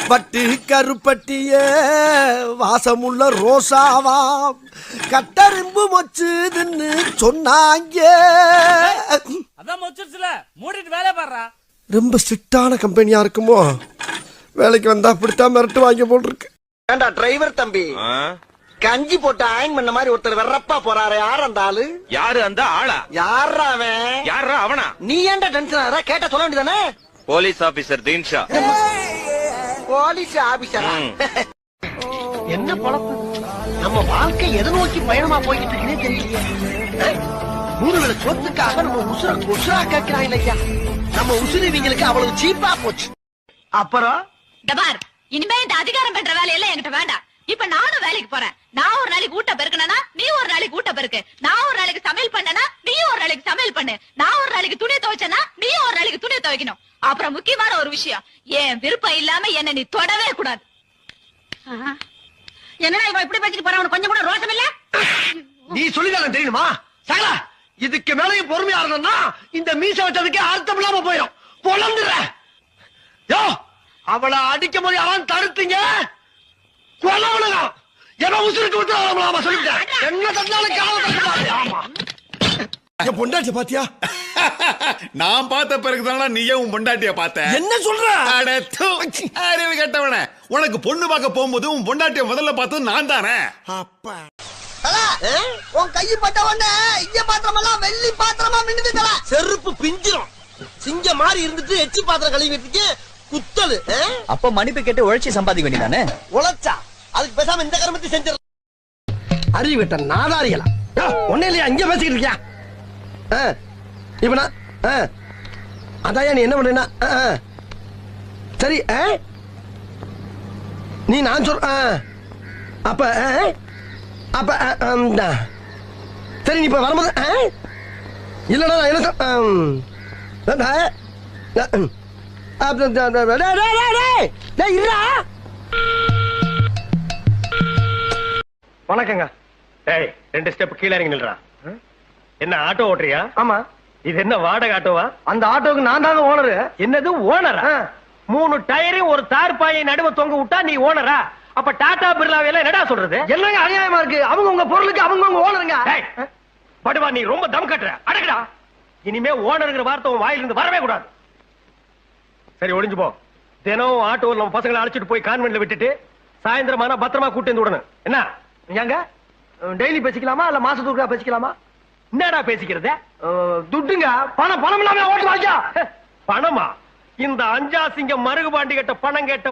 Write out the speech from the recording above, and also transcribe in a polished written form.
பட்டு கருப்பட்டிய வாசமுள்ள ரோசாவா கட்டரும்பு மொச்சுதுன்னு சொன்னாங்க. அதான் மொச்சிருச்சுல, மூடிட்டு வேலைய பாருடா. ரொம்ப ஸ்ட்ரிக்டான கம்பெனியா இருக்குமோ? வேலைக்கு வந்தா அப்படித்தான் மிரட்டு வாங்க போல் இருக்கு. ஏண்டா டிரைவர் தம்பி, கஞ்சி போட்டு அயன் பண்ண மாதிரி ஒருத்தர் வெறப்பா போறாரு. யார் அந்த ஆளு? யாரு அந்த ஆளா? யாரா அவன்? யாரா அவனா? நீ ஏன்டா டென்ஷன் ஆற? கேட்ட சொல்ல வேண்டியதானே. Police officer Dinshaw. போலீஸ் ஆபீசரா? என்ன பொழப்பு? நம்ம வாழ்க்கை எதை நோக்கி பயணமா போய்கிட்டு இருக்குன்னே தெரியல. மூணு வேளை சொத்துக்காக நம்ம உசுரா கேட்கிறாங்க ஐயா. நம்ம உசுறு இவங்களுக்கு அவ்வளவு சீப்பா போச்சு. அப்புறம் டபார், இனிமே இந்த அதிகாரம் பண்ற வேலையெல்லாம் என்கிட்ட வேண்டாம். இப்ப நானும் வேலைக்கு போறேன். நான் ஒரு நாளைக்கு ஊட்ட பெருக்கனா, நீ ஒரு நாளைக்கு ஊட்ட பெருக்கு. நான் ஒரு நாளைக்கு சமையல் பண்ணனா, நீ ஒரு நாளைக்கு சமையல் பண்ணு. நான் ஒரு நாளைக்கு துணி துவைச்சனா, நீ ஒரு நாளைக்கு துணி துவைக்கணும். அப்புறம் முக்கியமான ஒரு விஷயம், என் விருப்பம் இல்லாம என்ன நீ தொடவே கூடாது. என்னடா இவன் இப்படி பேசிட்டு போறான்? உனக்கு கொஞ்சம் கூட ரோஷம் இல்ல? நீ சொல்லிதான் தெரியுமா சகலா? இதுக்கு மேலையும் பொறுமையா இருந்தா இந்த மீச வச்சதுக்கே அர்த்தம் இல்லாம போயிடும். பொழந்துற யோ, அவளை அடிக்கும் போது அவன் தடுத்தீங்க. கொலவனுங்க எவ உசுருக்கு விட்டு சொல்லிட்டேன். என்ன தந்தாலும் காவல். ஆமா, என் பொண்டாட்டி பாத்தியா? நான் பார்த்த பிறகுதானா நீயே உன் பொண்டாட்டிய பார்த்த? என்ன சொல்ற? அறிவு கெட்டவன, உனக்கு பொண்ணு பார்க்க போகும்போது உன் பொண்டாட்டிய முதல்ல பார்த்தது நான் தானே. அப்பா உன் கையை பட்ட உடனே இங்க பாத்திரம் எல்லாம் வெள்ளி பாத்திரமா மின்னுது. செருப்பு பிஞ்சிரும். சிங்க மாதிரி இருந்துட்டு எச்சி பாத்திரம் கழுவிட்டு குத்தலு. அப்ப மன்னிப்பு கேட்டு உழைச்சி சம்பாதிக்க வேண்டியதானே? உழைச்சா அதுக்கு பேசாம இந்த கருமத்தை செஞ்சு அறிவு விட்ட நாதாரிகளா ஒன்னே இல்லையா இங்க பேசிக்கிட்டு இருக்கியா? இப்ப அதான் நீ என்ன பண்றா? சரி, நீ நான் சொல்ற அப்ப அப்ப சரி, நீ இப்ப வரும்போது இல்லடா என்ன வணக்கங்க. டேய், 2 ஸ்டெப் கீழ இறங்கி நில்றா. என்ன ஆட்டோ ஓட்டுறியா? ஆமா. இது என்ன வாடகை ஆட்டோவா? அந்த ஆட்டோக்கு நான் தாங்க ஓனரு. என்னது ஓனரா? 3 டயரையும் ஒரு தார்பாயை நடுவ தொங்க விட்டா நீ ஓனரா? அப்ப டாடா பிர்லாவையெல்லாம் என்னடா சொல்றது? என்னங்க அநியாயமா இருக்கு? அவங்க உங்க பொருளுக்கு அவங்க ஓனருங்க. படுவா, நீ ரொம்ப தம் கட்டுற. அடக்குடா. இனிமே ஓனருங்கிற வார்த்தை உன் வாயிலிருந்து வரவே கூடாது. சரி, ஒளிஞ்சு போ. தினம் ஆட்டோவில் நம்ம பசங்களை அழைச்சிட்டு போய் கான்வென்ட்ல விட்டுட்டு சாயந்தரமான பத்திரமா கூட்டு வந்து விடணும். என்ன ஏங்க டெய்லி பேசிக்கலாமா இல்ல மாசத்துக்கு பேசிக்கலாமா? என்னடா பேசிக்கிறது? துட்டுங்க. பணம் இல்லாம ஓட்டு வாங்க. பணமா? இந்த அஞ்சாசிங்க மருகுபாண்டி கேட்ட பணம் கேட்ட